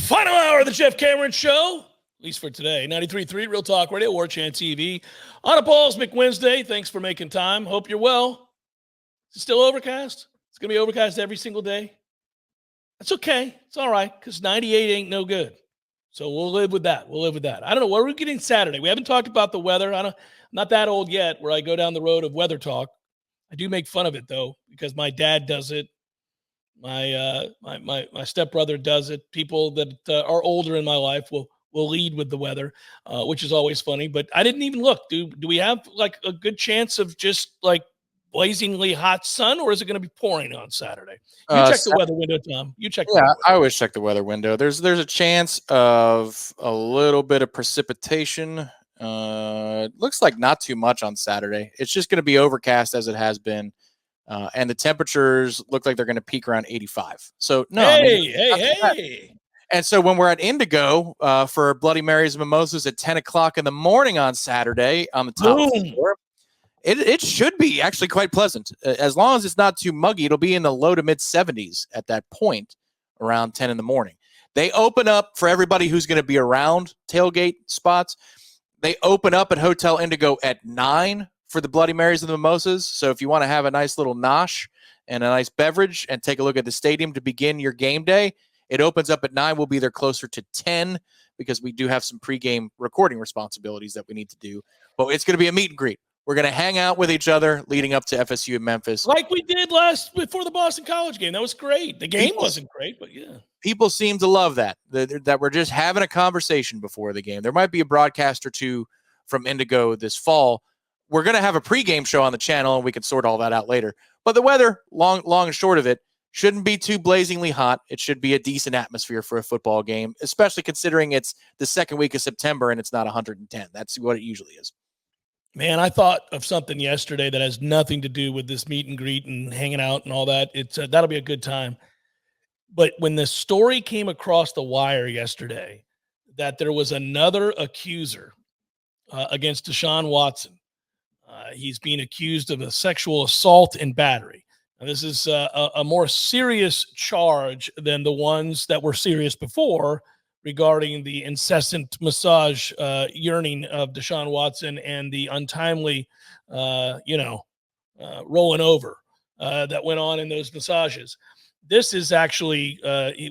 Final hour of the Jeff Cameron Show, at least for today. 93.3 Real Talk Radio, Warchant TV. On a Paul's McWednesday. Thanks for making time. Hope you're well. Is it still overcast? It's going to be overcast every single day. That's okay. It's all right because 98 ain't no good. So we'll live with that. I don't know. What are we getting Saturday? We haven't talked about the weather. I'm not that old yet where I go down the road of weather talk. I do make fun of it, though, because my dad does it. My stepbrother does it. People that are older in my life will lead with the weather, which is always funny. But I didn't even look. Do we have like a good chance of just like blazingly hot sun, or is it going to be pouring on Saturday? You check the weather window, Tom. You check. Yeah, I always check the weather window. There's a chance of a little bit of precipitation. Looks like not too much on Saturday. It's just going to be overcast as it has been. And the temperatures look like they're going to peak around 85. So, no. Hey. And so when we're at Indigo for Bloody Marys and Mimosas at 10 o'clock in the morning on Saturday on the top floor, it should be actually quite pleasant. As long as it's not too muggy, it'll be in the low to mid 70s at that point around 10 in the morning. They open up for everybody who's going to be around tailgate spots. They open up at Hotel Indigo at 9 for the Bloody Marys and the Mimosas. So if you want to have a nice little nosh and a nice beverage and take a look at the stadium to begin your game day, it opens up at 9. We'll be there closer to 10 because we do have some pregame recording responsibilities that we need to do. But it's going to be a meet and greet. We're going to hang out with each other leading up to FSU in Memphis. Like we did before the Boston College game. That was great. The game wasn't great, but yeah. People seem to love that we're just having a conversation before the game. There might be a broadcast or two from Indigo this fall. We're going to have a pregame show on the channel, and we can sort all that out later. But the weather, long and short of it, shouldn't be too blazingly hot. It should be a decent atmosphere for a football game, especially considering it's the second week of September and it's not 110. That's what it usually is. Man, I thought of something yesterday that has nothing to do with this meet and greet and hanging out and all that. It's that'll be a good time. But when the story came across the wire yesterday that there was another accuser against Deshaun Watson, he's being accused of a sexual assault and battery. Now, this is a more serious charge than the ones that were serious before regarding the incessant massage yearning of Deshaun Watson and the untimely, rolling over that went on in those massages. This is actually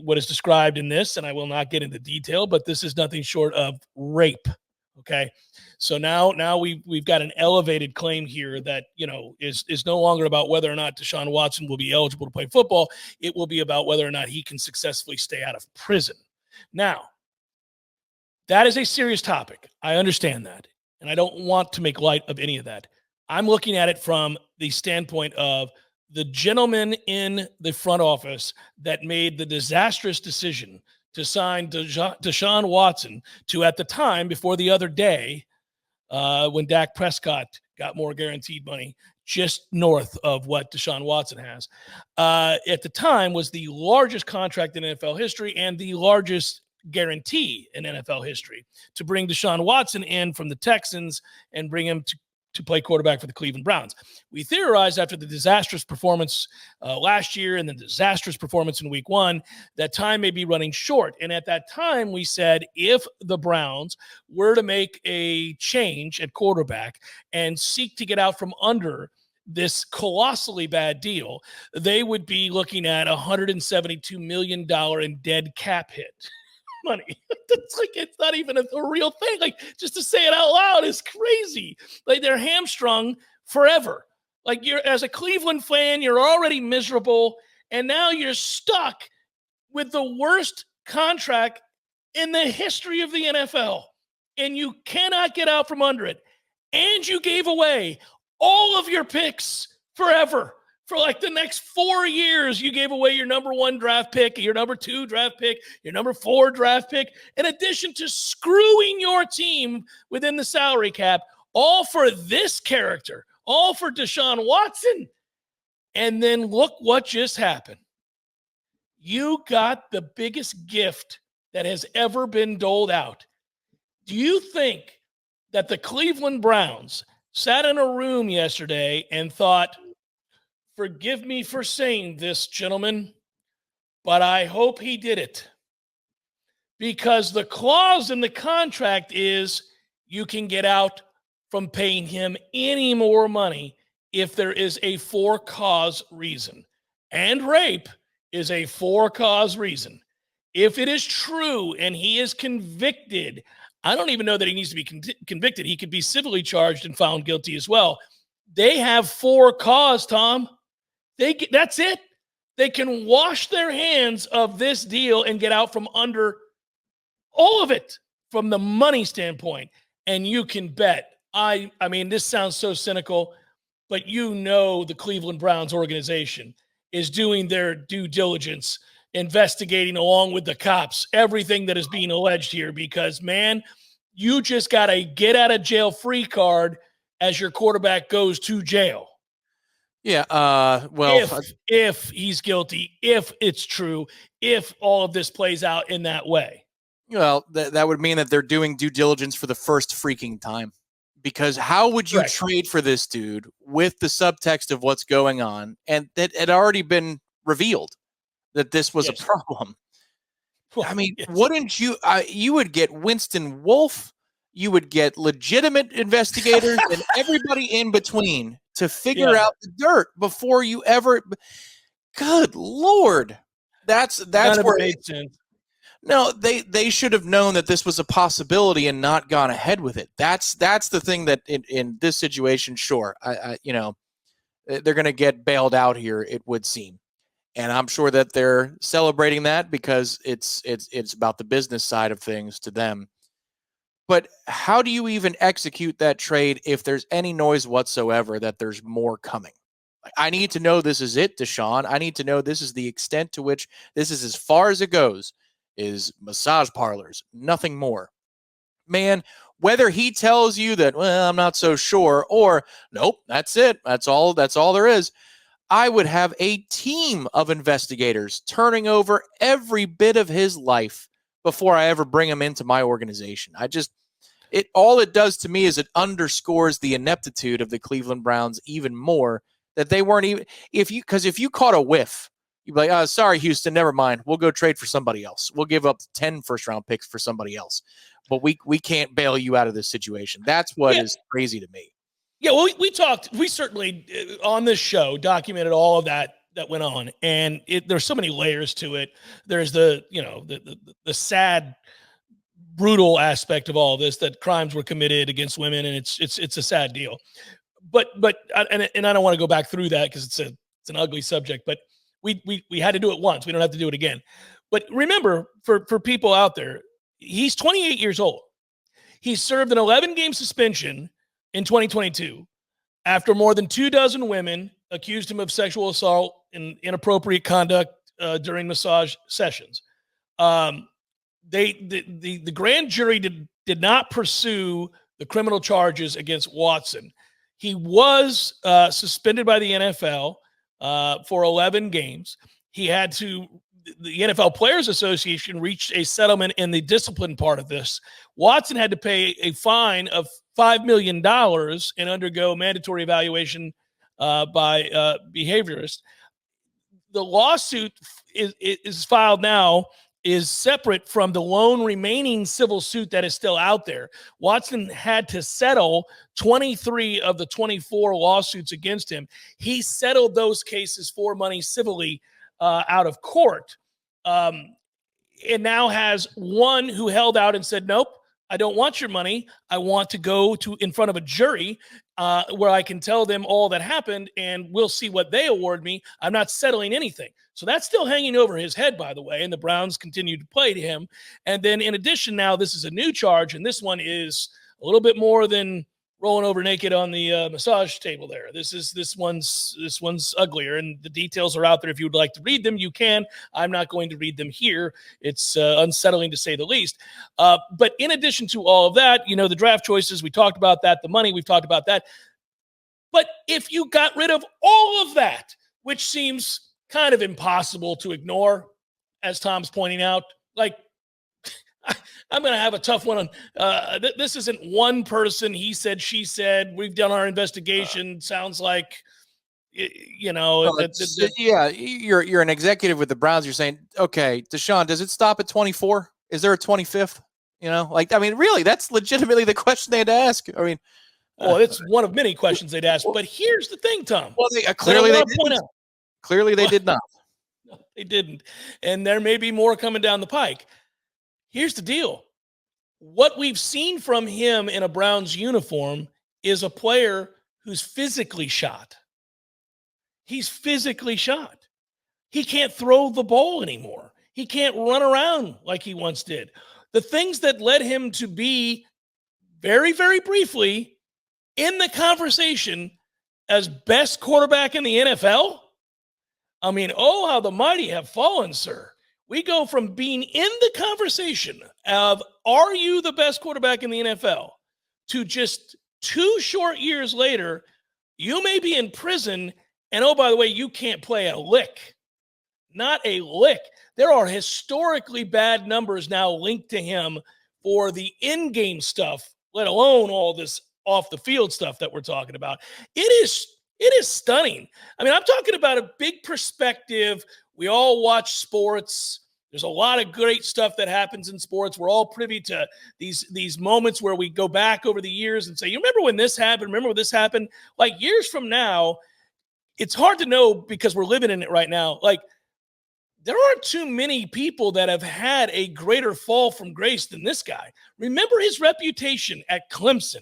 what is described in this, and I will not get into detail, but this is nothing short of rape. Okay, so now we've got an elevated claim here that is no longer about whether or not Deshaun Watson will be eligible to play football. It will be about whether or not he can successfully stay out of prison. Now, that is a serious topic. I understand that, and I don't want to make light of any of that. I'm looking at it from the standpoint of the gentleman in the front office that made the disastrous decision to sign Deshaun Watson to, at the time, before the other day, when Dak Prescott got more guaranteed money, just north of what Deshaun Watson has. At the time, was the largest contract in NFL history and the largest guarantee in NFL history to bring Deshaun Watson in from the Texans and bring him to play quarterback for the Cleveland Browns. We theorized after the disastrous performance last year and the disastrous performance in week one, that time may be running short. And at that time, we said if the Browns were to make a change at quarterback and seek to get out from under this colossally bad deal, they would be looking at $172 million in dead cap hit. Money. It's not even a real thing. Like, just to say it out loud is crazy. Like, they're hamstrung forever. Like, you're, as a Cleveland fan, you're already miserable, and now you're stuck with the worst contract in the history of the NFL, and you cannot get out from under it. And you gave away all of your picks forever. For like the next 4 years, you gave away your number 1 draft pick, your number 2 draft pick, your number 4 draft pick, in addition to screwing your team within the salary cap, all for this character, all for Deshaun Watson. And then look what just happened. You got the biggest gift that has ever been doled out. Do you think that the Cleveland Browns sat in a room yesterday and thought, forgive me for saying this, gentlemen, but I hope he did it? because the clause in the contract is you can get out from paying him any more money if there is a for-cause reason. And rape is a for-cause reason. If it is true and he is convicted, I don't even know that he needs to be convicted. He could be civilly charged and found guilty as well. They have for-cause, Tom. That's it. They can wash their hands of this deal and get out from under all of it from the money standpoint. And you can bet, I mean, this sounds so cynical, but the Cleveland Browns organization is doing their due diligence, investigating along with the cops, everything that is being alleged here, because, man, you just got a get out of jail free card as your quarterback goes to jail. Yeah. Well, if he's guilty, if it's true, if all of this plays out in that way. Well, that would mean that they're doing due diligence for the first freaking time. Because how would you trade for this dude with the subtext of what's going on, and that had already been revealed that this was a problem? Well, I mean, wouldn't you? You would get Winston Wolfe, you would get legitimate investigators, and everybody in between to figure out the dirt before you ever. Good Lord, that's where it made sense. No, they should have known that this was a possibility and not gone ahead with it. That's the thing that in this situation, sure, they're going to get bailed out here, it would seem, and I'm sure that they're celebrating that because it's about the business side of things to them. But how do you even execute that trade if there's any noise whatsoever that there's more coming? I need to know this is it, Deshaun. I need to know this is the extent to which this is as far as it goes. Is massage parlors, nothing more. Man, whether he tells you that, well, I'm not so sure, or nope, that's it, that's all there is, I would have a team of investigators turning over every bit of his life before I ever bring him into my organization. All it does to me is it underscores the ineptitude of the Cleveland Browns even more, that they weren't even, if you caught a whiff, you'd be like, sorry, Houston, never mind. We'll go trade for somebody else. We'll give up 10 first-round picks for somebody else. But we can't bail you out of this situation. That's what is crazy to me. Yeah, well, we certainly, on this show, documented all of that went on. And there's so many layers to it. There's the sad, brutal aspect of all of this, that crimes were committed against women, and it's a sad deal. But I don't want to go back through that because it's an ugly subject, but we had to do it once. We don't have to do it again. But remember, for people out there, he's 28 years old. He served an 11-game suspension in 2022 after more than 24 women accused him of sexual assault and inappropriate conduct during massage sessions. The grand jury did not pursue the criminal charges against Watson. He was suspended by the NFL for 11 games. The NFL Players Association reached a settlement in the discipline part of this. Watson had to pay a fine of $5 million and undergo mandatory evaluation by behaviorists. The lawsuit is filed now, is separate from the lone remaining civil suit that is still out there. Watson had to settle 23 of the 24 lawsuits against him. He settled those cases for money civilly out of court, and now has one who held out and said, nope, I don't want your money. I want to go in front of a jury where I can tell them all that happened, and we'll see what they award me. I'm not settling anything. So that's still hanging over his head, by the way, and the Browns continue to play to him. And then in addition, now this is a new charge, and this one is a little bit more than rolling over naked on the massage table there. This one's uglier, and the details are out there. If you would like to read them, you can. I'm not going to read them here. It's unsettling to say the least. But in addition to all of that, the draft choices, we talked about that. The money, we've talked about that. But if you got rid of all of that, which seems kind of impossible to ignore, as Tom's pointing out, like, I'm going to have a tough one on this. Isn't one person, he said, she said. We've done our investigation. Sounds like, you're an executive with the Browns. You're saying, okay, Deshaun, does it stop at 24? Is there a 25th? You know, like, I mean, really, that's legitimately the question they had to ask. I mean, well, it's one of many questions they'd ask. But here's the thing, Tom. well, clearly they did not. No, they didn't. And there may be more coming down the pike. Here's the deal. What we've seen from him in a Browns uniform is a player who's physically shot. He's physically shot. He can't throw the ball anymore. He can't run around like he once did. The things that led him to be very, very briefly in the conversation as best quarterback in the NFL. I mean, oh, how the mighty have fallen, sir. We go from being in the conversation of, are you the best quarterback in the NFL, to just 2 short years later, you may be in prison, and oh, by the way, you can't play a lick. Not a lick. There are historically bad numbers now linked to him for the in-game stuff, let alone all this off-the-field stuff that we're talking about. It is stunning. I mean, I'm talking about a big perspective. We all watch sports. There's a lot of great stuff that happens in sports. We're all privy to these moments where we go back over the years and say, you remember when this happened? Remember when this happened? Like, years from now, it's hard to know because we're living in it right now. Like, there aren't too many people that have had a greater fall from grace than this guy. Remember his reputation at Clemson,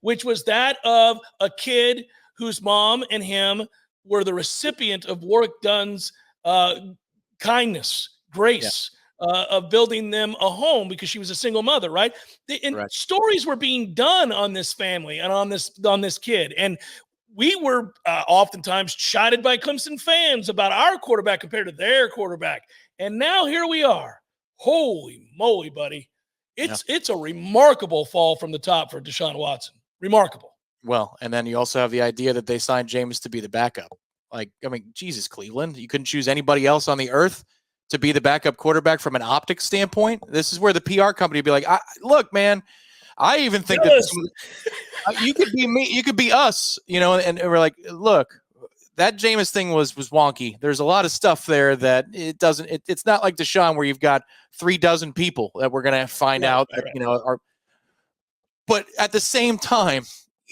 which was that of a kid whose mom and him were the recipient of Warwick Dunn's kindness, grace, of building them a home because she was a single mother, right? And stories were being done on this family and on this kid. And we were oftentimes chided by Clemson fans about our quarterback compared to their quarterback. And now here we are. Holy moly, buddy. It's a remarkable fall from the top for Deshaun Watson. Remarkable. Well, and then you also have the idea that they signed Jameis to be the backup. Like, I mean, Jesus, Cleveland, you couldn't choose anybody else on the earth to be the backup quarterback from an optics standpoint. This is where the PR company would be like, look, man, I even think that you could be me, you could be us, you know, and we're like, look, that Jameis thing was wonky. There's a lot of stuff there that it's not like Deshaun where you've got 36 people that we're going to find out that, you know, are, but at the same time,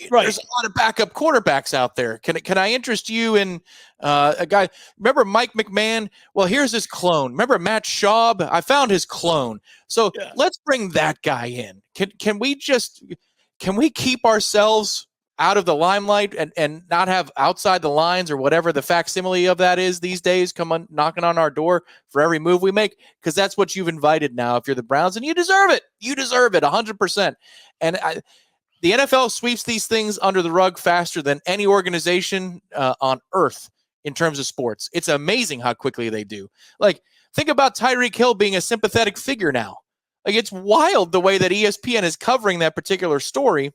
there's a lot of backup quarterbacks out there. Can I interest you in a guy? Remember Mike McMahon? Well, here's his clone. Remember Matt Schaub? I found his clone. So let's bring that guy in. Can we keep ourselves out of the limelight and not have outside the lines or whatever the facsimile of that is these days come on knocking on our door for every move we make? Because that's what you've invited now if you're the Browns, and you deserve it. You deserve it 100%. And the NFL sweeps these things under the rug faster than any organization on earth in terms of sports. It's amazing how quickly they do. Like, think about Tyreek Hill being a sympathetic figure now. Like, it's wild the way that ESPN is covering that particular story.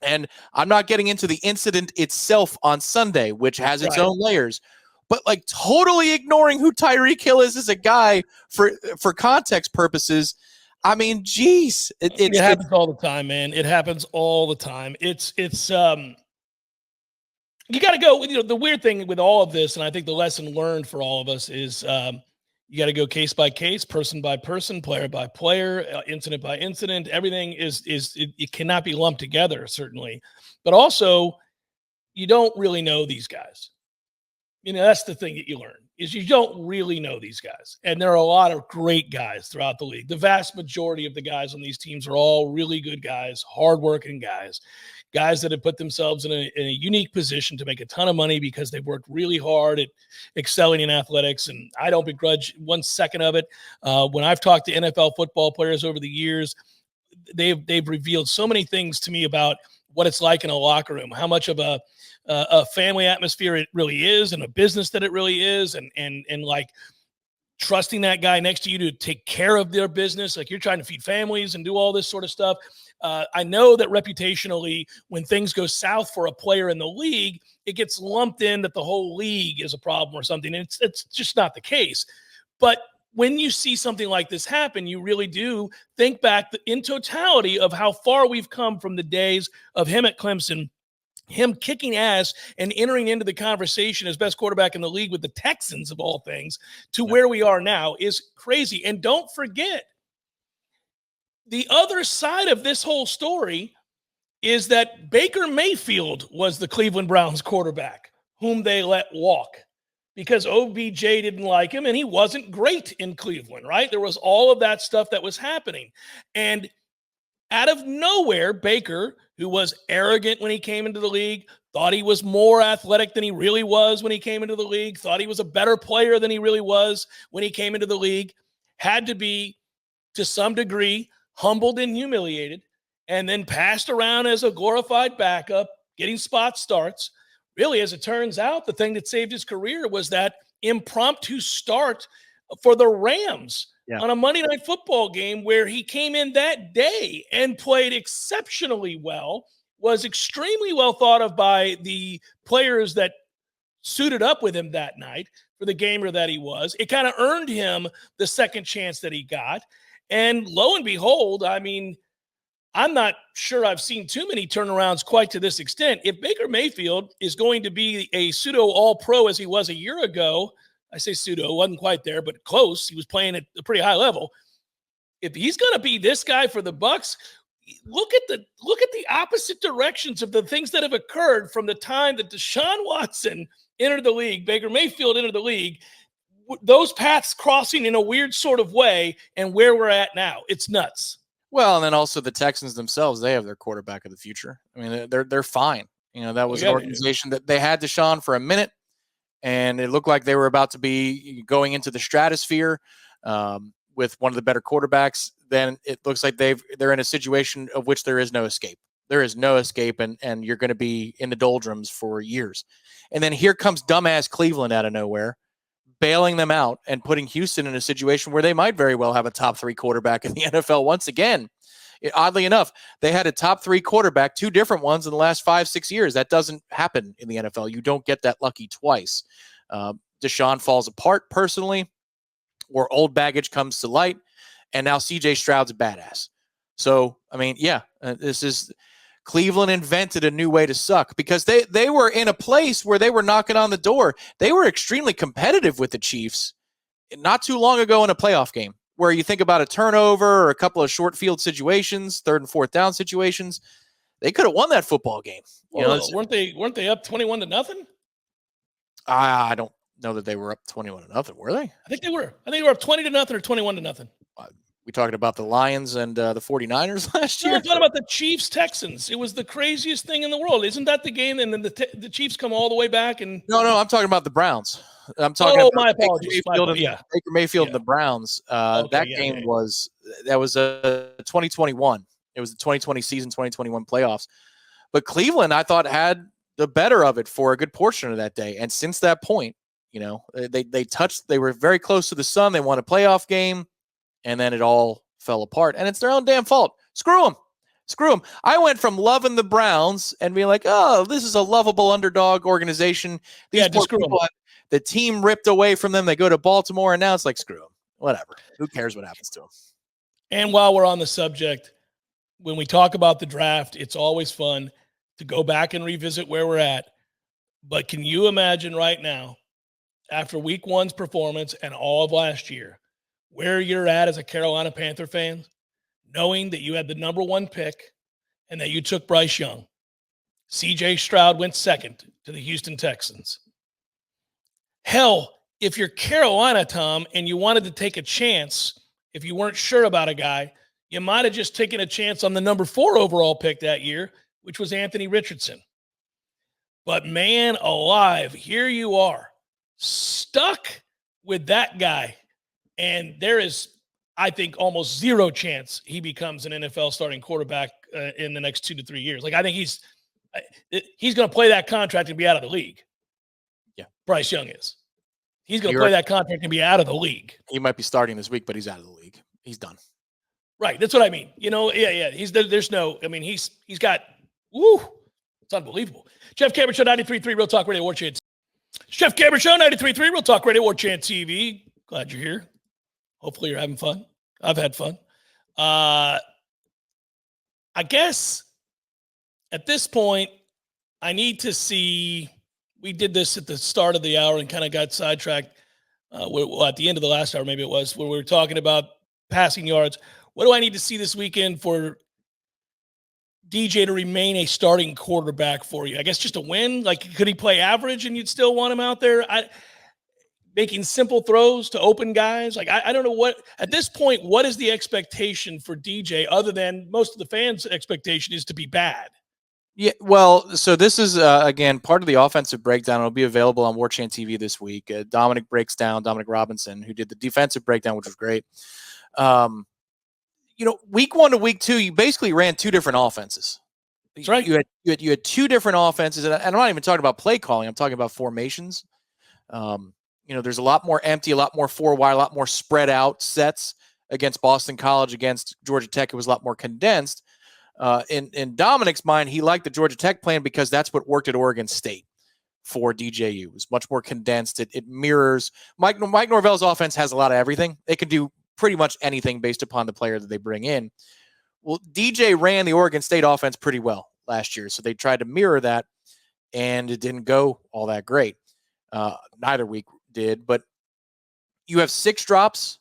And I'm not getting into the incident itself on Sunday, which has its own layers, but like totally ignoring who Tyreek Hill is as a guy for context purposes. I mean, geez, it happens all the time, man. It happens all the time. It's you got to go. You know, the weird thing with all of this, and I think the lesson learned for all of us is you got to go case by case, person by person, player by player, incident by incident. Everything it cannot be lumped together, certainly, but also you don't really know these guys. You know, that's the thing that you learn. Is you don't really know these guys. And there are a lot of great guys throughout the league. The vast majority of the guys on these teams are all really good guys, hardworking guys that have put themselves in a unique position to make a ton of money because they've worked really hard at excelling in athletics. And I don't begrudge 1 second of it. When I've talked to NFL football players over the years, they've revealed so many things to me about what it's like in a locker room, how much of a family atmosphere it really is, and a business that it really is, and like trusting that guy next to you to take care of their business. Like, you're trying to feed families and do all this sort of stuff. I know that reputationally, when things go south for a player in the league, it gets lumped in that the whole league is a problem or something. And it's just not the case. But when you see something like this happen, you really do think back in totality of how far we've come from the days of him at Clemson, him kicking ass and entering into the conversation as best quarterback in the league with the Texans of all things, to where we are now is crazy. And don't forget, the other side of this whole story is that Baker Mayfield was the Cleveland Browns quarterback whom they let walk because OBJ didn't like him and he wasn't great in Cleveland, right? There was all of that stuff that was happening. And out of nowhere, Baker, who was arrogant when he came into the league, thought he was more athletic than he really was when he came into the league, thought he was a better player than he really was when he came into the league, had to be, to some degree, humbled and humiliated, and then passed around as a glorified backup, getting spot starts. Really, as it turns out, the thing that saved his career was that impromptu start for the Rams on a Monday Night Football game where he came in that day and played exceptionally well, was extremely well thought of by the players that suited up with him that night for the gamer that he was. It kind of earned him the second chance that he got. And lo and behold, I mean, I'm not sure I've seen too many turnarounds quite to this extent. If Baker Mayfield is going to be a pseudo all-pro as he was a year ago, I say pseudo, wasn't quite there, but close. He was playing at a pretty high level. If he's going to be this guy for the Bucs, look at the opposite directions of the things that have occurred from the time that Deshaun Watson entered the league, Baker Mayfield entered the league, those paths crossing in a weird sort of way, and where we're at now. It's nuts. Well, and then also the Texans themselves, they have their quarterback of the future. I mean, they're fine. You know, that was an organization that they had Deshaun for a minute, and it looked like they were about to be going into the stratosphere with one of the better quarterbacks. Then it looks like they're in a situation of which there is no escape. There is no escape, and you're going to be in the doldrums for years. And then here comes dumbass Cleveland out of nowhere, bailing them out and putting Houston in a situation where they might very well have a top 3 quarterback in the NFL once again. Oddly enough, they had a top 3 quarterback, 2 different ones in the last 5-6 years. That doesn't happen in the NFL. You don't get that lucky twice. Deshaun falls apart personally, or old baggage comes to light, and now CJ Stroud's a badass. So, I mean, this is Cleveland invented a new way to suck because they were in a place where they were knocking on the door. They were extremely competitive with the Chiefs not too long ago in a playoff game where you think about a turnover or a couple of short field situations, 3rd and 4th down situations. They could have won that football game. Weren't they up 21-0? I don't know that they were up 21-0, were they? I think they were. I think they were up 20-0 or 21-0. We talking about the Lions and the 49ers last year? I'm talking about the Chiefs-Texans. It was the craziest thing in the world. Isn't that the game? And then the Chiefs come all the way back and No, I'm talking about the Browns. I'm talking about my apologies. Baker Mayfield and the Browns. Game was 2021. It was the 2020 season, 2021 playoffs. But Cleveland, I thought, had the better of it for a good portion of that day. And since that point, they were very close to the sun. They won a playoff game. And then it all fell apart. And it's their own damn fault. Screw them. I went from loving the Browns and being like, oh, this is a lovable underdog organization. Just screw them. The team ripped away from them. They go to Baltimore, and now it's like, screw them. Whatever. Who cares what happens to them? And while we're on the subject, when we talk about the draft, it's always fun to go back and revisit where we're at. But can you imagine right now, after week 1's performance and all of last year, where you're at as a Carolina Panther fan, knowing that you had the number 1 pick and that you took Bryce Young. CJ Stroud went 2nd to the Houston Texans. Hell, if you're Carolina, Tom, and you wanted to take a chance, if you weren't sure about a guy, you might have just taken a chance on the number 4 overall pick that year, which was Anthony Richardson. But man alive, here you are, stuck with that guy. And there is, I think, almost zero chance he becomes an NFL starting quarterback in the next 2 to 3 years. Like, I think he's going to play that contract and be out of the league. Yeah. Bryce Young is. He's going to play that contract and be out of the league. He might be starting this week, but he's out of the league. He's done. Right. That's what I mean. There's no, I mean, he's got, it's unbelievable. Jeff Cameron Show, 93.3 Real Talk Radio Warchant. Jeff Cameron Show, 93.3 Real Talk Radio Warchant TV. Glad you're here. Hopefully you're having fun. I've had fun. I guess at this point, I need to see, we did this at the start of the hour and kind of got sidetracked at the end of the last hour, maybe it was, where we were talking about passing yards. What do I need to see this weekend for DJ to remain a starting quarterback for you? I guess just a win. Like, could he play average and you'd still want him out there? Making simple throws to open guys. Like, I don't know what, at this point, what is the expectation for DJ other than most of the fans' expectation is to be bad? Yeah, well, so this is, again, part of the offensive breakdown. It'll be available on Warchant TV this week. Dominic Robinson, who did the defensive breakdown, which was great. Week 1 to week 2, you basically ran two different offenses. That's right. You had two different offenses, and I'm not even talking about play calling. I'm talking about formations. There's a lot more empty, a lot more 4-wide, a lot more spread out sets against Boston College. Against Georgia Tech, it was a lot more condensed. In Dominic's mind, he liked the Georgia Tech plan because that's what worked at Oregon State for DJU. It was much more condensed. It mirrors Mike Norvell's offense has a lot of everything. They can do pretty much anything based upon the player that they bring in. Well, DJ ran the Oregon State offense pretty well last year, so they tried to mirror that, and it didn't go all that great. Neither week did, but you have 6 drops,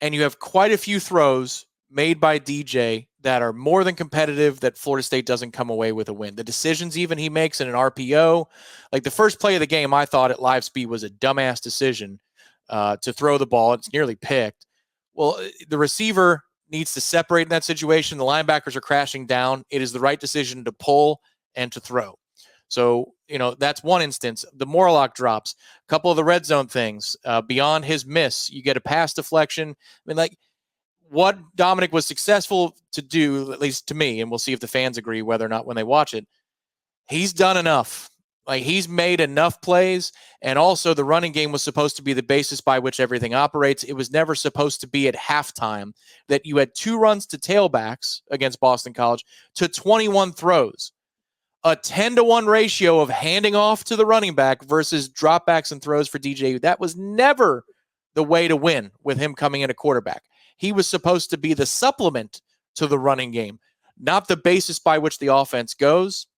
and you have quite a few throws made by DJ that are more than competitive, that Florida State doesn't come away with a win. The decisions even he makes in an RPO, like the first play of the game, I thought at live speed was a dumbass decision to throw the ball. It's nearly picked. Well, the receiver needs to separate in that situation. The linebackers are crashing down. It is the right decision to pull and to throw. So, that's one instance. The Morlock drops, a couple of the red zone things, beyond his miss, you get a pass deflection. What Dominic was successful to do, at least to me, and we'll see if the fans agree whether or not when they watch it, he's done enough. Like, he's made enough plays, and also the running game was supposed to be the basis by which everything operates. It was never supposed to be at halftime that you had 2 runs to tailbacks against Boston College to 21 throws. A 10-to-1 ratio of handing off to the running back versus dropbacks and throws for DJ. That was never the way to win with him coming in a quarterback. He was supposed to be the supplement to the running game, not the basis by which the offense goes.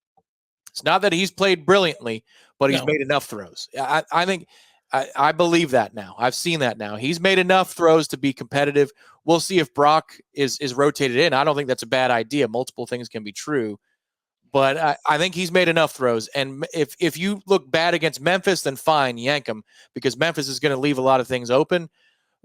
It's not that he's played brilliantly, but he's made enough throws. I think I believe that now. I've seen that now. He's made enough throws to be competitive. We'll see if Brock is rotated in. I don't think that's a bad idea. Multiple things can be true. But I think he's made enough throws. And if you look bad against Memphis, then fine, yank him, because Memphis is going to leave a lot of things open.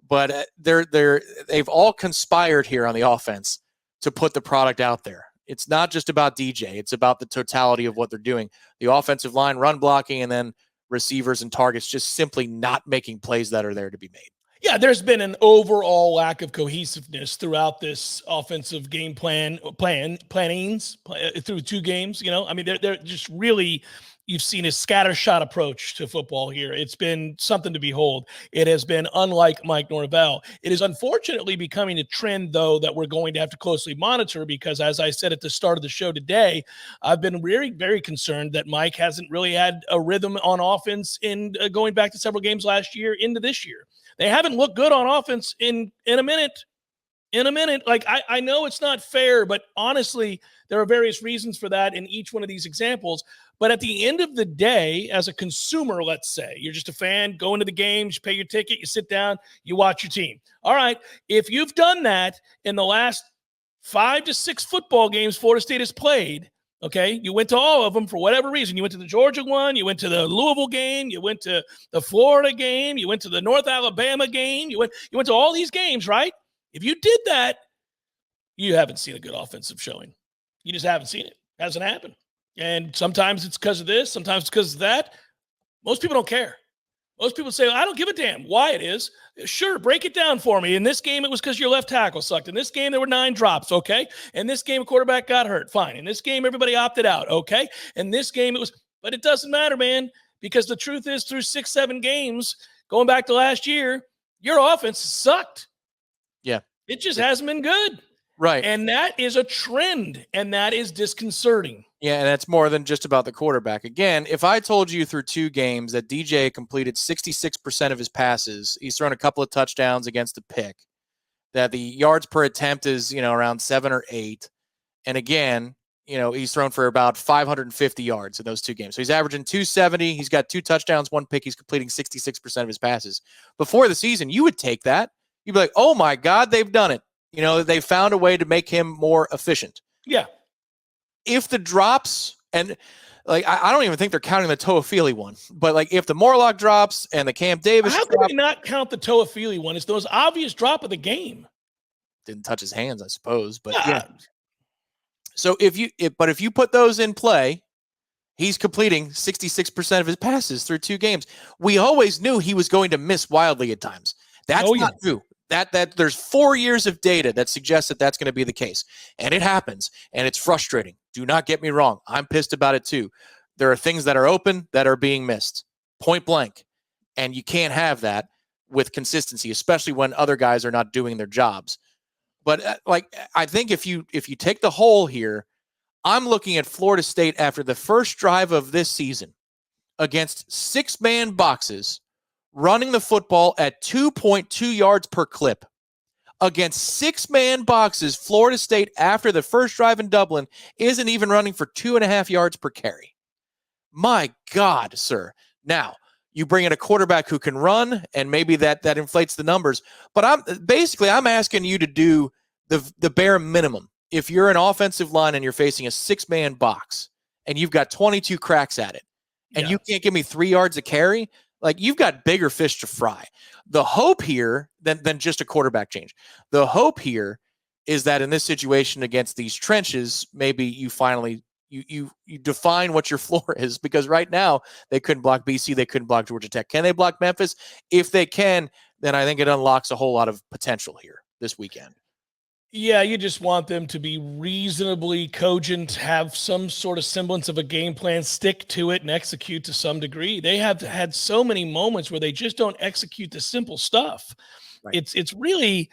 But they've all conspired here on the offense to put the product out there. It's not just about DJ. It's about the totality of what they're doing. The offensive line, run blocking, and then receivers and targets just simply not making plays that are there to be made. Yeah, there's been an overall lack of cohesiveness throughout this offensive game plannings through 2 games. They're just really, you've seen a scattershot approach to football here. It's been something to behold. It has been unlike Mike Norvell. It is unfortunately becoming a trend, though, that we're going to have to closely monitor because, as I said at the start of the show today, I've been very, very concerned that Mike hasn't really had a rhythm on offense in going back to several games last year into this year. They haven't looked good on offense in a minute. Like, I know it's not fair, but honestly, there are various reasons for that in each one of these examples. But at the end of the day, as a consumer, let's say, you're just a fan, go into the games, you pay your ticket, you sit down, you watch your team. All right, if you've done that in the last 5 to 6 football games Florida State has played, okay, you went to all of them for whatever reason. You went to the Georgia one, you went to the Louisville game, you went to the Florida game, you went to the North Alabama game, you went to all these games, right? If you did that, you haven't seen a good offensive showing. You just haven't seen it. It hasn't happened. And sometimes it's because of this, sometimes it's because of that. Most people don't care. Most people say, I don't give a damn why it is. Sure, break it down for me. In this game, it was because your left tackle sucked. In this game, there were 9 drops, okay? In this game, a quarterback got hurt, fine. In this game, everybody opted out, okay? In this game, but it doesn't matter, man, because the truth is through 6, 7 games, going back to last year, your offense sucked. Yeah. It just hasn't been good. Right. And that is a trend, and that is disconcerting. Yeah, and that's more than just about the quarterback. Again, if I told you through 2 games that DJ completed 66% of his passes, he's thrown a couple of touchdowns against the pick, that the yards per attempt is, around 7 or 8. And again, he's thrown for about 550 yards in those 2 games. So he's averaging 270. He's got 2 touchdowns, 1 pick. He's completing 66% of his passes. Before the season, you would take that. You'd be like, oh my God, they've done it. You know, they found a way to make him more efficient. Yeah. If the drops, and like I don't even think they're counting the Toafili one, but like if the Morlock drops and the Cam Davis How could they not count the Toafili one? It's the most obvious drop of the game. Didn't touch his hands, I suppose, but yeah. So if you put those in play, he's completing 66% of his passes through 2 games. We always knew he was going to miss wildly at times. That's not new. That there's 4 years of data that suggests that that's going to be the case, and it happens, and it's frustrating. Do not get me wrong. I'm pissed about it too. There are things that are open that are being missed, point blank, and you can't have that with consistency, especially when other guys are not doing their jobs. But I think if you take the whole here, I'm looking at Florida State after the first drive of this season against 6-man boxes, running the football at 2.2 yards per clip. Against 6-man boxes, Florida State, after the first drive in Dublin, isn't even running for 2.5 yards per carry. My God, sir. Now, you bring in a quarterback who can run, and maybe that inflates the numbers. But I'm asking you to do the bare minimum. If you're an offensive line and you're facing a 6-man box, and you've got 22 cracks at it, and you can't give me 3 yards a carry, like, you've got bigger fish to fry. The hope here, than just a quarterback change, the hope here is that in this situation against these trenches, maybe you finally you define what your floor is, because right now they couldn't block BC, they couldn't block Georgia Tech. Can they block Memphis? If they can, then I think it unlocks a whole lot of potential here this weekend. Yeah, you just want them to be reasonably cogent, have some sort of semblance of a game plan, stick to it, and execute to some degree. They have had so many moments where they just don't execute the simple stuff. Right. It's really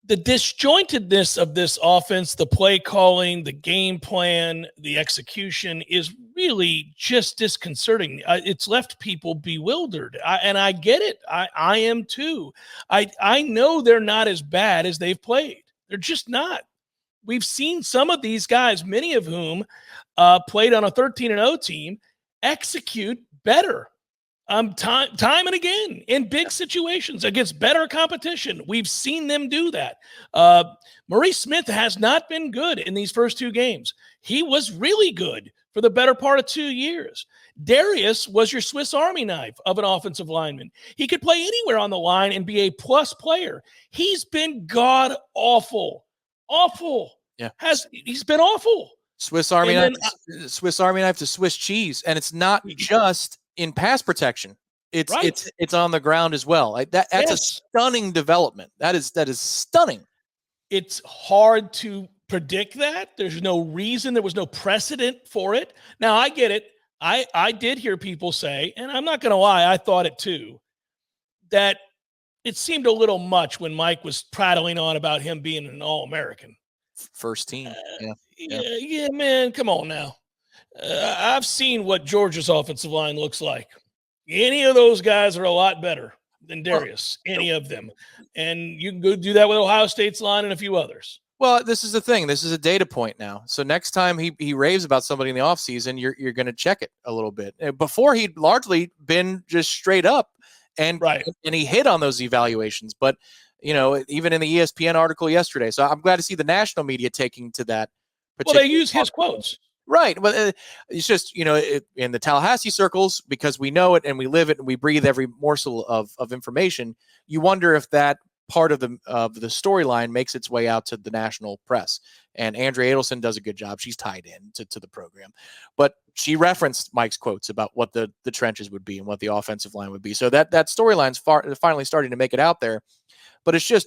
the disjointedness of this offense, the play calling, the game plan, the execution is really just disconcerting. It's left people bewildered. And I get it. I am too. I know they're not as bad as they've played. They're just not. We've seen some of these guys, many of whom played on a 13-0 team, execute better time and again in big situations against better competition. We've seen them do that. Maurice Smith has not been good in these first 2 games. He was really good for the better part of 2 years. Darius was your Swiss Army knife of an offensive lineman. He could play anywhere on the line and be a plus player. He's been god-awful. Awful. Yeah. He's been awful. Swiss Army knife to Swiss cheese. And it's not just in pass protection. It's on the ground as well. That's a stunning development. That is stunning. It's hard to predict that. There's no reason. There was no precedent for it. Now, I get it. I did hear people say, and I'm not going to lie, I thought it too, that it seemed a little much when Mike was prattling on about him being an All-American. First team. Yeah, man, come on now. I've seen what Georgia's offensive line looks like. Any of those guys are a lot better than Darius, any of them. And you can go do that with Ohio State's line and a few others. Well, this is the thing. This is a data point now. So next time he raves about somebody in the offseason, you're going to check it a little bit. Before, he'd largely been just straight up, and he hit on those evaluations. But, even in the ESPN article yesterday. So I'm glad to see the national media taking to that. Well, they use his quotes. Right. But it's just, in the Tallahassee circles, because we know it and we live it and we breathe every morsel of information, you wonder if that part of the storyline makes its way out to the national press. And Andrea Adelson does a good job. She's tied in to the program. But she referenced Mike's quotes about what the trenches would be and what the offensive line would be. So that storyline's finally starting to make it out there. But it's just,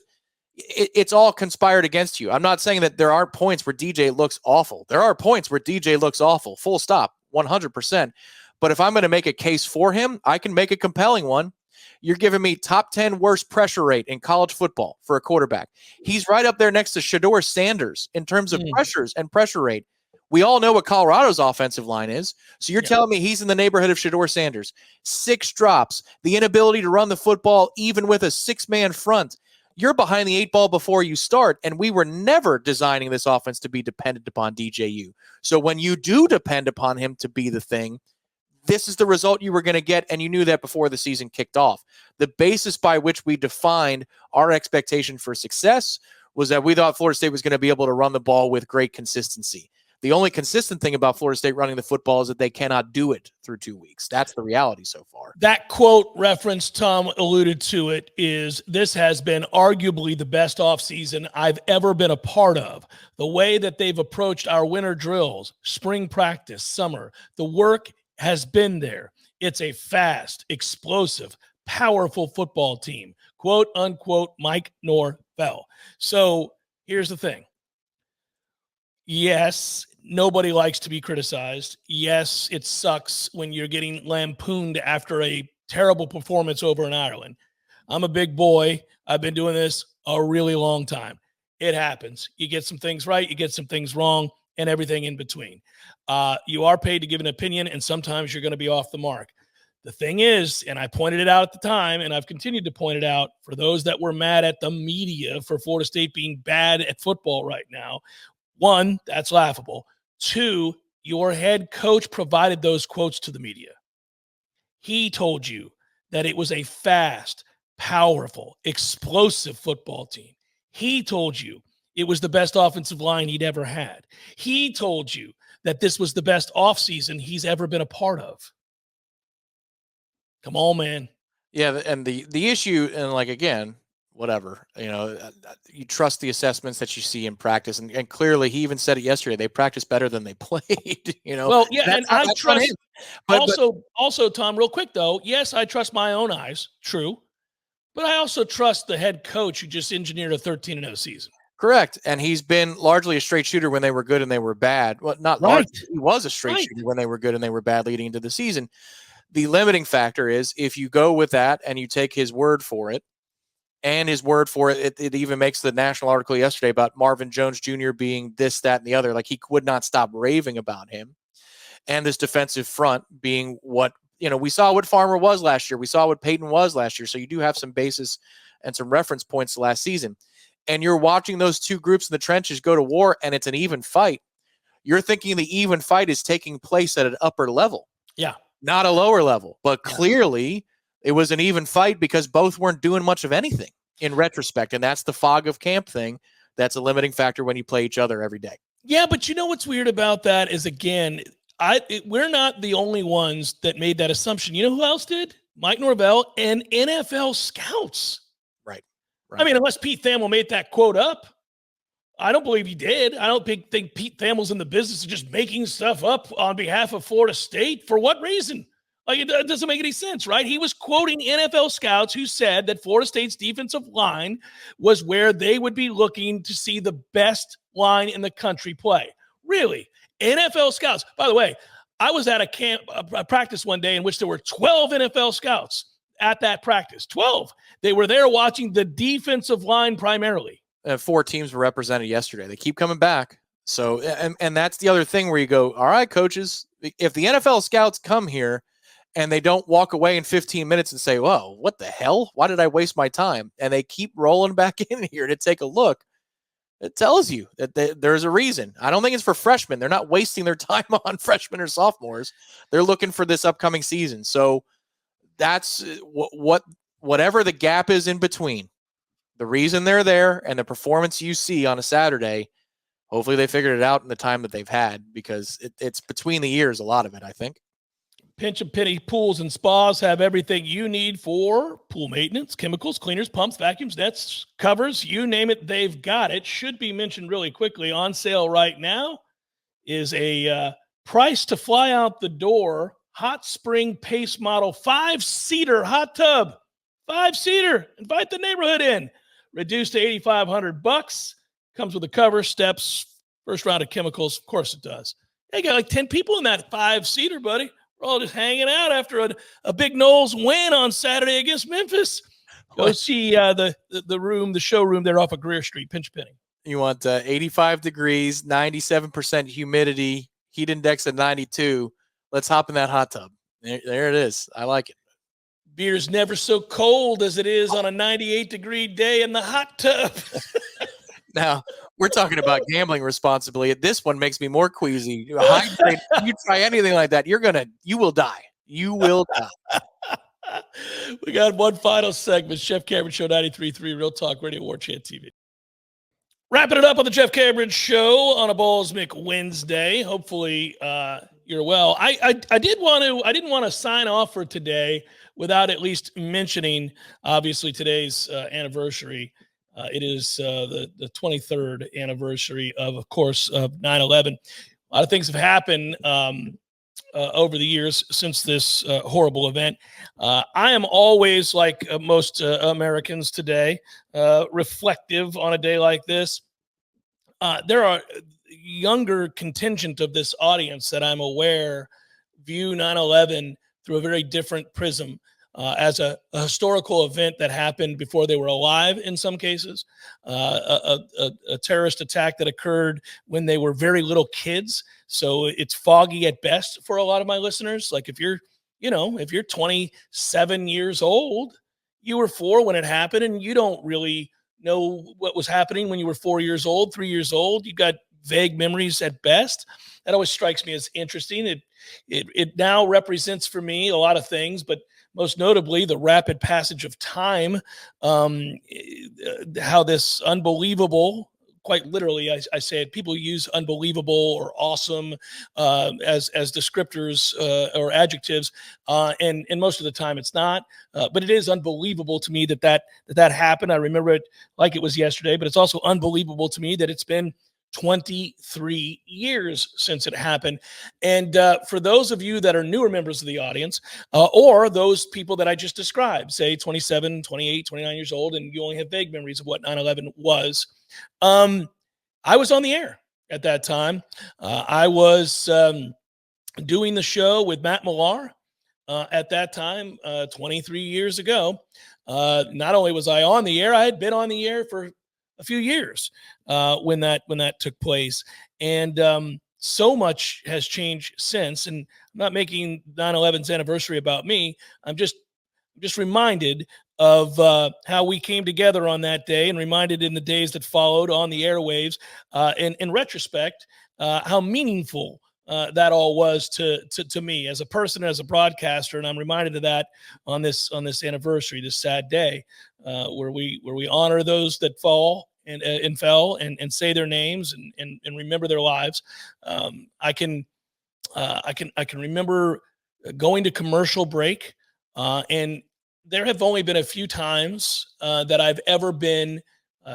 it's all conspired against you. I'm not saying that there aren't points where DJ looks awful. There are points where DJ looks awful, full stop, 100%. But if I'm going to make a case for him, I can make a compelling one. You're giving me top 10 worst pressure rate in college football for a quarterback. He's right up there next to Shedeur Sanders in terms of pressures and pressure rate. We all know what Colorado's offensive line is. So you're telling me he's in the neighborhood of Shedeur Sanders. 6 drops, the inability to run the football even with a 6-man front. You're behind the 8 ball before you start, and we were never designing this offense to be dependent upon DJU. So when you do depend upon him to be the thing, this is the result you were going to get, and you knew that before the season kicked off. The basis by which we defined our expectation for success was that we thought Florida State was going to be able to run the ball with great consistency. The only consistent thing about Florida State running the football is that they cannot do it through 2 weeks. That's the reality so far. That quote reference, Tom alluded to it, is this has been arguably the best offseason I've ever been a part of. The way that they've approached our winter drills, spring practice, summer, the work has been there. It's a fast, explosive, powerful football team, quote unquote, Mike Norvell. So here's the thing. Yes, nobody likes to be criticized. Yes, it sucks when you're getting lampooned after a terrible performance over in Ireland. I'm a big boy. I've been doing this a really long time. It happens. You get some things right, you get some things wrong, and everything in between. You are paid to give an opinion, and sometimes you're going to be off the mark. The thing is, and I pointed it out at the time, and I've continued to point it out for those that were mad at the media for Florida State being bad at football right now. One, that's laughable. Two, your head coach provided those quotes to the media. He told you that it was a fast, powerful, explosive football team. He told you it was the best offensive line he'd ever had. He told you that this was the best offseason he's ever been a part of. Come on, man. Yeah, and the issue, and like, again, whatever, you trust the assessments that you see in practice, and clearly he even said it yesterday. They practice better than they played. Well, yeah, and I trust. But also, Tom, real quick though, yes, I trust my own eyes, true, but I also trust the head coach who just engineered a 13-0 season. Correct, and he's been largely a straight shooter when they were good and they were bad. Well, not right. Largely, he was a straight shooter when they were good and they were bad leading into the season. The limiting factor is if you go with that and you take his word for it. And his word for it, it even makes the national article yesterday about Marvin Jones Jr. being this, that, and the other. Like, he would not stop raving about him. And this defensive front being what, we saw what Farmer was last year. We saw what Peyton was last year. So you do have some basis and some reference points to last season. And you're watching those two groups in the trenches go to war, and it's an even fight. You're thinking the even fight is taking place at an upper level. Yeah. Not a lower level. But clearly it was an even fight because both weren't doing much of anything in retrospect. And that's the fog of camp thing. That's a limiting factor when you play each other every day. Yeah, but you know what's weird about that is, again, we're not the only ones that made that assumption. You know who else did? Mike Norvell and NFL scouts. Right. I mean, unless Pete Thamel made that quote up. I don't believe he did. I don't think Pete Thamel's in the business of just making stuff up on behalf of Florida State. For what reason? Like, it doesn't make any sense, right? He was quoting NFL scouts who said that Florida State's defensive line was where they would be looking to see the best line in the country play. Really? NFL scouts. By the way, I was at a practice one day in which there were 12 NFL scouts at that practice. 12. They were there watching the defensive line primarily. 4 teams were represented yesterday. They keep coming back. So, and that's the other thing where you go, all right, coaches, if the NFL scouts come here and they don't walk away in 15 minutes and say, whoa, what the hell? Why did I waste my time? And they keep rolling back in here to take a look. It tells you that there's a reason. I don't think it's for freshmen. They're not wasting their time on freshmen or sophomores. They're looking for this upcoming season. So that's whatever the gap is in between. The reason they're there and the performance you see on a Saturday, hopefully they figured it out in the time that they've had, because it's between the years, a lot of it, I think. Pinch and Penny Pools and Spas have everything you need for pool maintenance, chemicals, cleaners, pumps, vacuums, nets, covers, you name it, they've got it. Should be mentioned really quickly, on sale right now is a price to fly out the door hot spring pace model 5-seater hot tub. 5-seater. Invite the neighborhood in. Reduced to $8,500. Comes with a cover, steps, first round of chemicals. Of course it does. They got like 10 people in that 5-seater, buddy. We're all just hanging out after a big Noles win on Saturday against Memphis. Go see the showroom there off of Greer Street, Pinch Penny. You want 85 degrees, 97% humidity, heat index at 92. Let's hop in that hot tub. There it is. I like it. Beer's never so cold as it is on a 98-degree day in the hot tub. Now, we're talking about gambling responsibly. This one makes me more queasy. You try anything like that, you will die. You will die. We got one final segment. Chef Cameron Show 93.3 Real Talk Radio, Warchant TV. Wrapping it up on the Jeff Cameron Show on a Ballsmick Wednesday. Hopefully you're well. I didn't want to sign off for today without at least mentioning, obviously, today's anniversary. It is the 23rd anniversary of course, of 9/11. A lot of things have happened over the years since this horrible event. I am always, like most Americans today, reflective on a day like this. There are younger contingent of this audience that I'm aware view 9/11 through a very different prism, as a historical event that happened before they were alive in some cases, a terrorist attack that occurred when they were very little kids. So it's foggy at best for a lot of my listeners. Like if you're 27 years old, you were 4 when it happened, and you don't really know what was happening when you were 4 years old, 3 years old. You got vague memories at best. That always strikes me as interesting. It now represents for me a lot of things, but most notably the rapid passage of time. How this unbelievable, quite literally, I say it, people use unbelievable or awesome as descriptors or adjectives, and most of the time it's not. But it is unbelievable to me that happened. I remember it like it was yesterday, but it's also unbelievable to me that it's been 23 years since it happened. And for those of you that are newer members of the audience, or those people that I just described, say 27, 28, 29 years old, and you only have vague memories of what 9/11 was, I was on the air at that time. I was doing the show with Matt Millar at that time, 23 years ago. Not only was I on the air, I had been on the air for a few years when that took place, and so much has changed since. And I'm not making 9/11's anniversary about me. I'm just reminded of how we came together on that day, and reminded in the days that followed on the airwaves, in retrospect, how meaningful that all was to me as a person, as a broadcaster. And I'm reminded of that on this anniversary, this sad day, where we honor those that fall and fell, and say their names, and remember their lives. I can remember going to commercial break, and there have only been a few times that I've ever been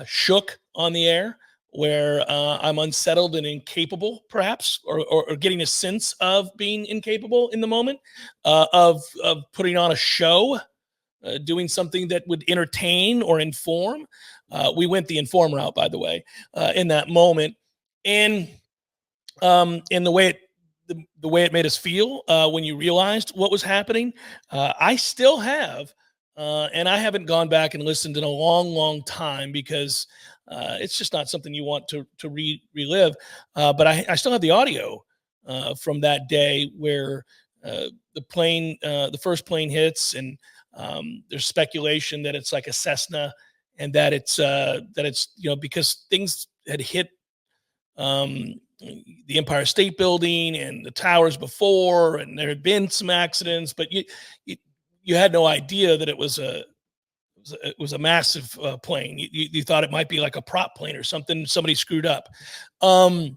shook on the air, where I'm unsettled and incapable, perhaps, or getting a sense of being incapable in the moment, of putting on a show, doing something that would entertain or inform. We went the inform route, by the way, in that moment, and in the way it made us feel when you realized what was happening. I still have, and I haven't gone back and listened in a long, long time, because it's just not something you want to relive. But I still have the audio from that day where the first plane hits, and there's speculation that it's like a Cessna, and that it's because things had hit the Empire State Building and the towers before, and there had been some accidents, but you had no idea that it was a massive plane. You thought it might be like a prop plane or something somebody screwed up. When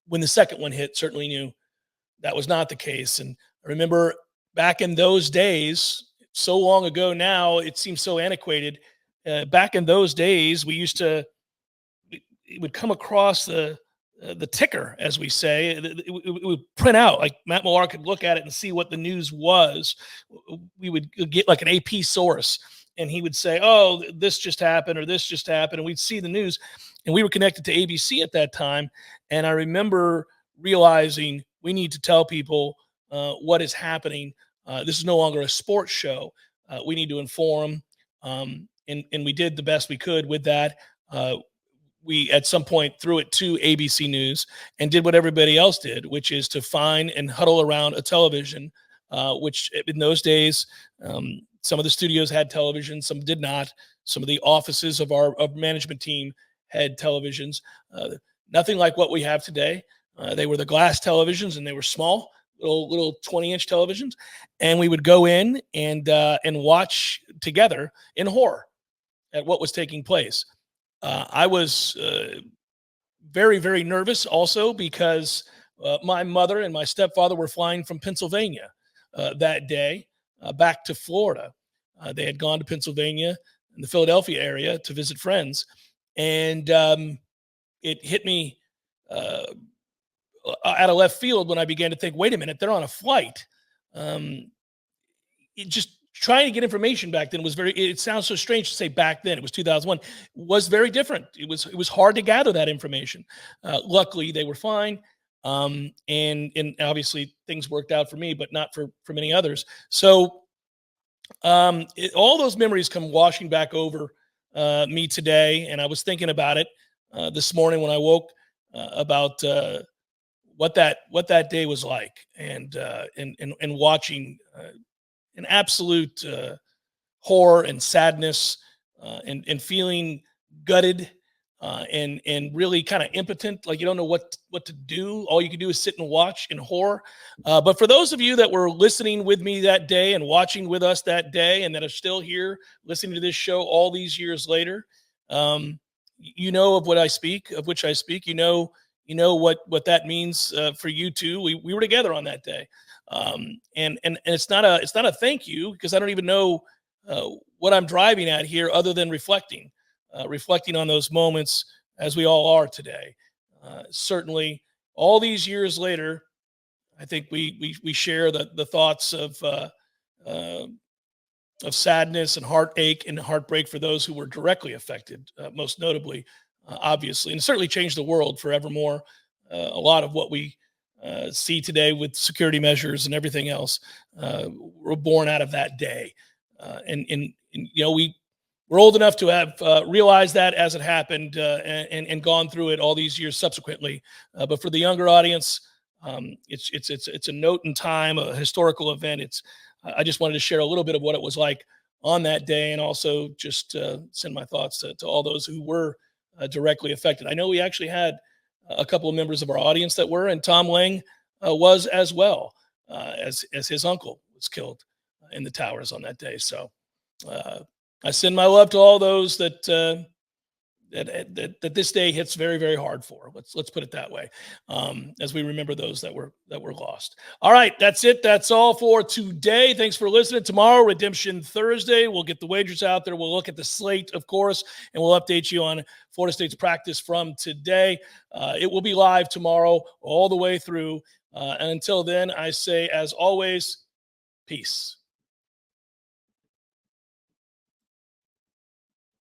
the second one hit, certainly knew that was not the case. And I remember back in those days, so long ago now, it seems so antiquated. Back in those days, it would come across the ticker, as we say. It would print out, like Matt Millar could look at it and see what the news was. We would get like an AP source, and he would say, "Oh, this just happened," or "This just happened," and we'd see the news. And we were connected to ABC at that time, and I remember realizing we need to tell people what is happening. This is no longer a sports show. We need to inform, and we did the best we could with that. We at some point threw it to ABC News and did what everybody else did, which is to find and huddle around a television, which in those days, some of the studios had television, some did not. Some of the offices of our management team had televisions, nothing like what we have today. They were the glass televisions, and they were small, little 20-inch televisions, and we would go in and watch together in horror at what was taking place. I was very, very nervous also because my mother and my stepfather were flying from Pennsylvania that day back to Florida. They had gone to Pennsylvania in the Philadelphia area to visit friends. And it hit me uh, out of left field when I began to think, wait a minute, they're on a flight. Um, it just trying to get information back then was it sounds so strange to say back then, it was 2001, was very different. It was hard to gather that information. Luckily they were fine. And obviously things worked out for me, but not for many others. So all those memories come washing back over me today. And I was thinking about it this morning when I woke about what that day was like, and watching an absolute horror and sadness, and feeling gutted, and really kind of impotent, like you don't know what to do. All you can do is sit and watch in horror. But for those of you that were listening with me that day and watching with us that day, and that are still here listening to this show all these years later, you know of which I speak. You know what that means for you too. We were together on that day. And it's not a thank you, because I don't even know what I'm driving at here, other than reflecting on those moments, as we all are today. Certainly, all these years later, I think we share the thoughts of sadness and heartache and heartbreak for those who were directly affected, most notably, obviously, and certainly changed the world forevermore. A lot of what we see today with security measures and everything else were born out of that day. And we're old enough to have realized that as it happened, and gone through it all these years subsequently. But for the younger audience, it's a note in time, a historical event. I just wanted to share a little bit of what it was like on that day, and also just send my thoughts to all those who were directly affected. I know we actually had a couple of members of our audience that were, and Tom Lang was as well, as his uncle was killed in the towers on that day. So I send my love to all those that this day hits very, very hard for. Let's put it that way, as we remember those that were lost. All right, that's it. That's all for today. Thanks for listening. Tomorrow, Redemption Thursday. We'll get the wagers out there. We'll look at the slate, of course, and we'll update you on Florida State's practice from today. It will be live tomorrow all the way through. And until then, I say, as always, peace.